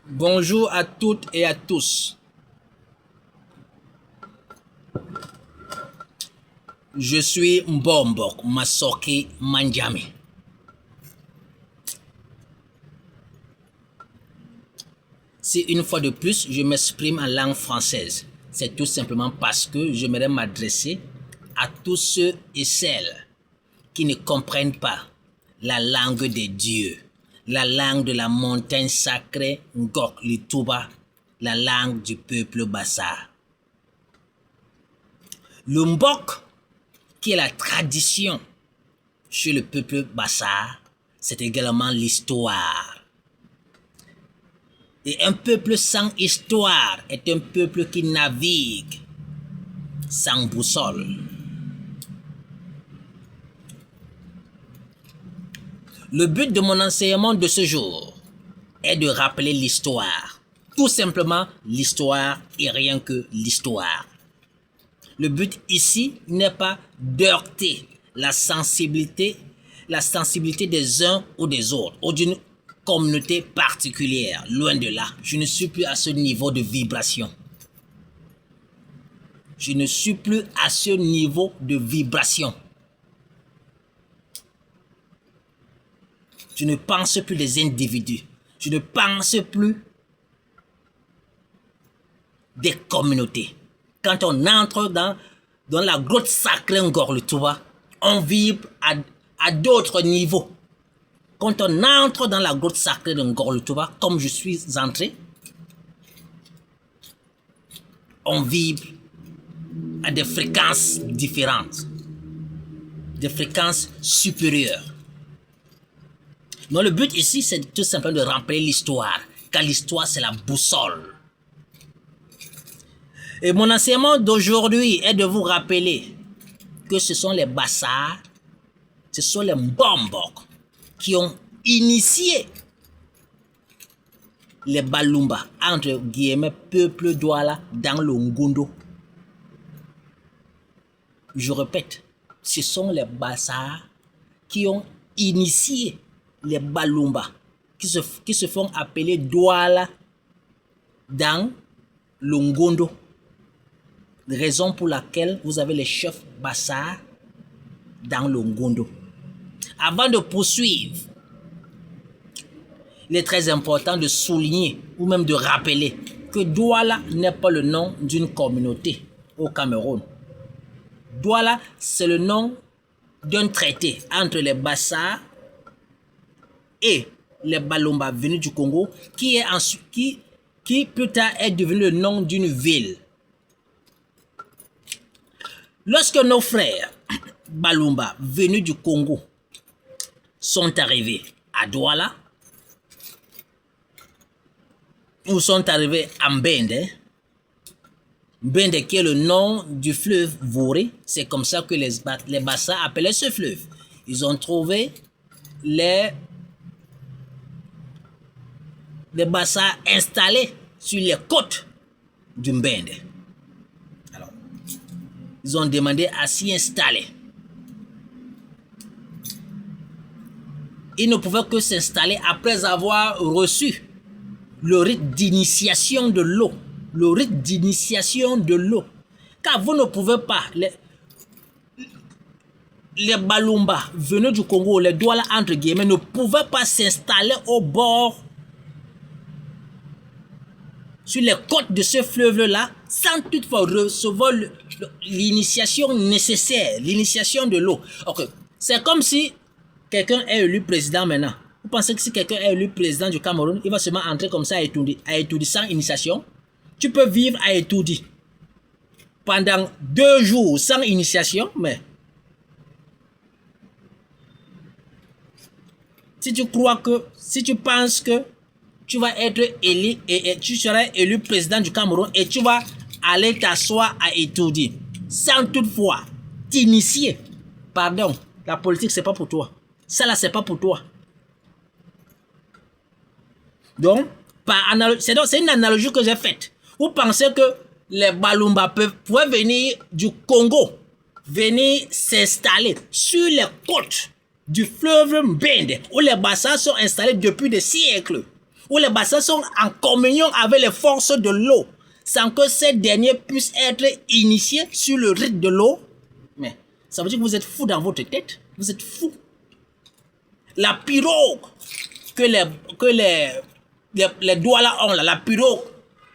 Bonjour à toutes et à tous. Je suis Mbombok Masoki Manjami. Si une fois de plus je m'exprime en langue française, c'est tout simplement parce que j'aimerais m'adresser à tous ceux et celles qui ne comprennent pas la langue des dieux, la langue de la montagne sacrée Ngok Lituba, la langue du peuple Bassa. Le Mbok, qui est la tradition chez le peuple Bassa, c'est également l'histoire. Et un peuple sans histoire est un peuple qui navigue sans boussole. Le but de mon enseignement de ce jour est de rappeler l'histoire. Tout simplement l'histoire et rien que l'histoire. Le but ici n'est pas d'heurter la sensibilité des uns ou des autres, ou d'une communauté particulière. Loin de là, je ne suis plus à ce niveau de vibration. Je ne suis plus à ce niveau de vibration. Je ne pense plus des individus. Je ne pense plus des communautés. Quand on entre dans la grotte sacrée Ngor Lituba, on vibre à d'autres niveaux. Quand on entre dans la grotte sacrée de Ngor Lituba, comme je suis entré, on vibre à des fréquences différentes, des fréquences supérieures. Donc le but ici, c'est tout simplement de rappeler l'histoire, car l'histoire, c'est la boussole. Et mon enseignement d'aujourd'hui est de vous rappeler que ce sont les Bassa, ce sont les Mbombok qui ont initié les Balumba, entre guillemets, peuple Douala, dans le Ngondo. Je répète, ce sont les Bassa qui ont initié les Balumba, qui se font appeler Douala dans le Ngondo. Raison pour laquelle vous avez les chefs Bassa dans le Ngondo. Avant de poursuivre, il est très important de souligner ou même de rappeler que Douala n'est pas le nom d'une communauté au Cameroun. Douala, c'est le nom d'un traité entre les Bassa et les Balumba venus du Congo qui plus tard est devenu le nom d'une ville. Lorsque nos frères Balumba venus du Congo sont arrivés à Douala, ou sont arrivés à Mbende, Mbende qui est le nom du fleuve Vouré, c'est comme ça que les Bassa appelaient ce fleuve. Ils ont trouvé les Bassa installés sur les côtes du Mbende. Alors, ils ont demandé à s'y installer. Ils ne pouvaient que s'installer après avoir reçu le rite d'initiation de l'eau. Le rite d'initiation de l'eau. Car vous ne pouvez pas, les Balumba venus du Congo, les Douala entre guillemets, ne pouvaient pas s'installer au bord, sur les côtes de ce fleuve-là, sans toutefois recevoir l'initiation nécessaire, l'initiation de l'eau. Okay. C'est comme si quelqu'un est élu président maintenant. Vous pensez que si quelqu'un est élu président du Cameroun, il va seulement entrer comme ça à Etoudi sans initiation? Tu peux vivre à Etoudi pendant 2 jours sans initiation, mais si tu penses que tu vas être élu et tu seras élu président du Cameroun et tu vas aller t'asseoir à Etoudi sans toutefois t'initier, pardon, la politique c'est pas pour toi. Ça là c'est pas pour toi. Donc, c'est une analogie que j'ai faite. Vous pensez que les Balumba pouvaient venir du Congo, venir s'installer sur les côtes du fleuve Mbende, où les Bassa sont installés depuis des siècles, où les bassins sont en communion avec les forces de l'eau, sans que ces derniers puissent être initiés sur le rythme de l'eau. Mais ça veut dire que vous êtes fou dans votre tête. Vous êtes fou. La pirogue que les douala ont, la pirogue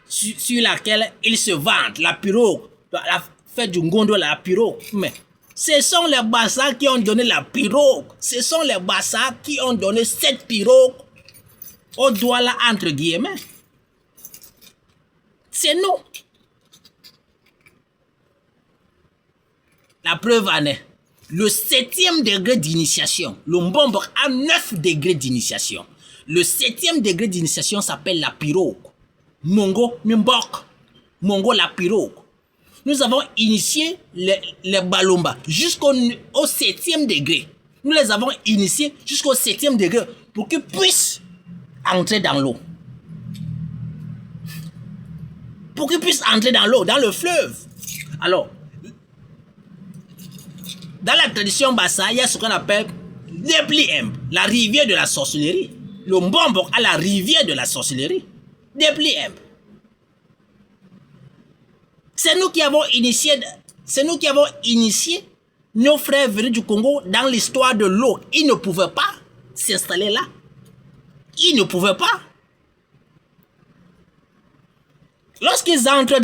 sur laquelle ils se vantent, la pirogue, la fête du Ngondo, la pirogue. Mais ce sont les bassins qui ont donné la pirogue. Ce sont les bassins qui ont donné cette pirogue au douala entre guillemets. C'est nous. La preuve en est. Le 7e degré d'initiation. Le Mbombok a 9 degrés d'initiation. Le 7e degré d'initiation s'appelle la pirogue. Mongo Mimbok. Mongo la pirogue. Nous avons initié les Balomba jusqu'au 7e degré. Nous les avons initiés jusqu'au 7e degré pour qu'ils puissent entrer dans l'eau. Pour qu'ils puissent entrer dans l'eau, dans le fleuve. Alors, dans la tradition Bassa, il y a ce qu'on appelle Depliemb, la rivière de la sorcellerie. Le Mbombok a la rivière de la sorcellerie. Depliemb. C'est nous qui avons initié nos frères venus du Congo dans l'histoire de l'eau. Ils ne pouvaient pas s'installer là. Ils ne pouvaient pas. Lorsqu'ils entrent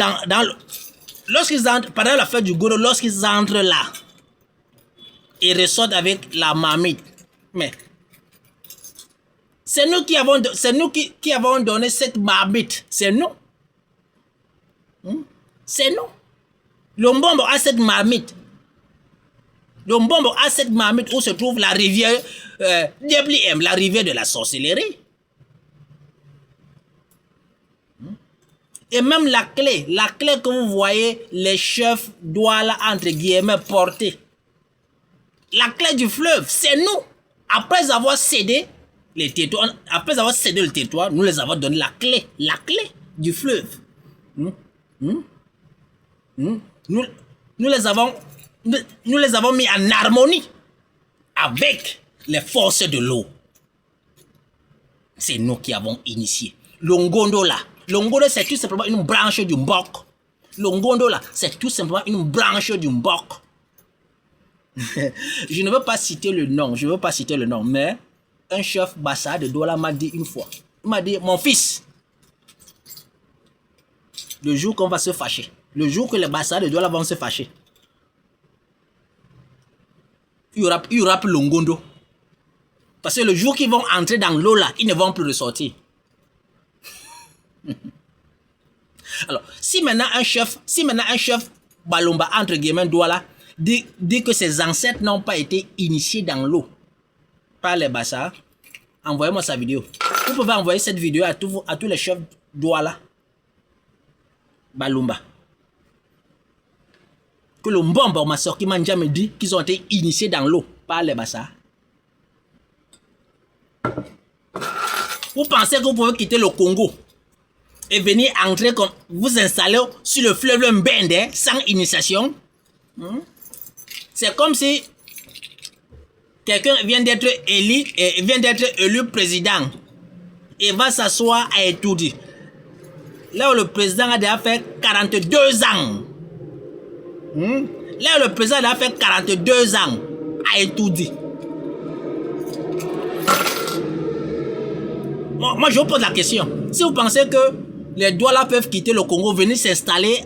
pendant la fête du Goro, lorsqu'ils entrent là, ils ressortent avec la marmite. Mais c'est nous qui avons donné cette marmite. C'est nous. C'est nous. Le Mbombo a cette marmite. Le Mbombo a cette marmite où se trouve la rivière Depliemb, la rivière de la sorcellerie. Et même la clé que vous voyez les chefs douala entre guillemets porter. La clé du fleuve, c'est nous. Après avoir cédé le territoire, nous les avons donné la clé du fleuve. Nous les avons mis en harmonie avec les forces de l'eau. C'est nous qui avons initié. Le Ngondo là. Le Ngondo, c'est tout simplement une branche du Mbok. Le Ngondo là, c'est tout simplement une branche du Mbok. Je ne veux pas citer le nom, mais un chef Bassa de Douala m'a dit une fois. Il m'a dit, mon fils, le jour qu'on va se fâcher, le jour que les Bassa de Douala vont se fâcher, il y aura plus le Ngondo. Parce que le jour qu'ils vont entrer dans l'eau là, ils ne vont plus ressortir. Alors, si maintenant un chef Balomba entre guillemets Douala dit que ses ancêtres n'ont pas été initiés dans l'eau par les Bassa, envoyez-moi sa vidéo. Vous pouvez envoyer cette vidéo à tous les chefs Douala Balomba. Que le Mbombo Massoki Manja me dit qu'ils ont été initiés dans l'eau par les Bassa. Vous pensez que vous pouvez quitter le Congo et venir entrer comme vous installer sur le fleuve Mbende sans initiation? C'est comme si quelqu'un vient d'être élu président et va s'asseoir à étudier. Là où le président a déjà fait 42 ans. Là où le président a déjà fait 42 ans à étudier. Moi, je vous pose la question. Si vous pensez que les Douala peuvent quitter le Congo, venir s'installer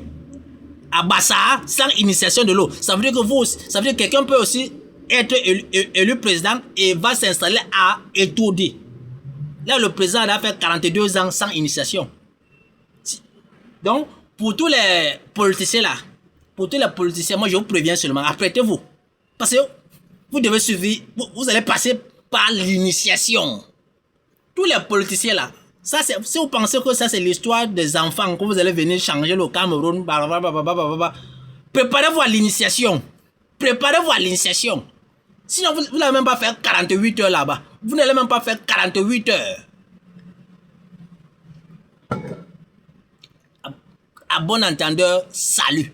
à Bassa sans initiation de l'eau, ça veut dire que quelqu'un peut aussi être élu président et va s'installer à Etoudi. Là, le président a fait 42 ans sans initiation. Donc, pour tous les politiciens là, moi je vous préviens seulement, apprêtez-vous. Parce que vous devez suivre, vous allez passer par l'initiation. Tous les politiciens là, ça c'est, si vous pensez que ça c'est l'histoire des enfants, que vous allez venir changer le Cameroun, préparez-vous à l'initiation. Sinon vous n'allez même pas faire 48 heures là-bas. Vous n'allez même pas faire 48 heures. À bon entendeur, salut.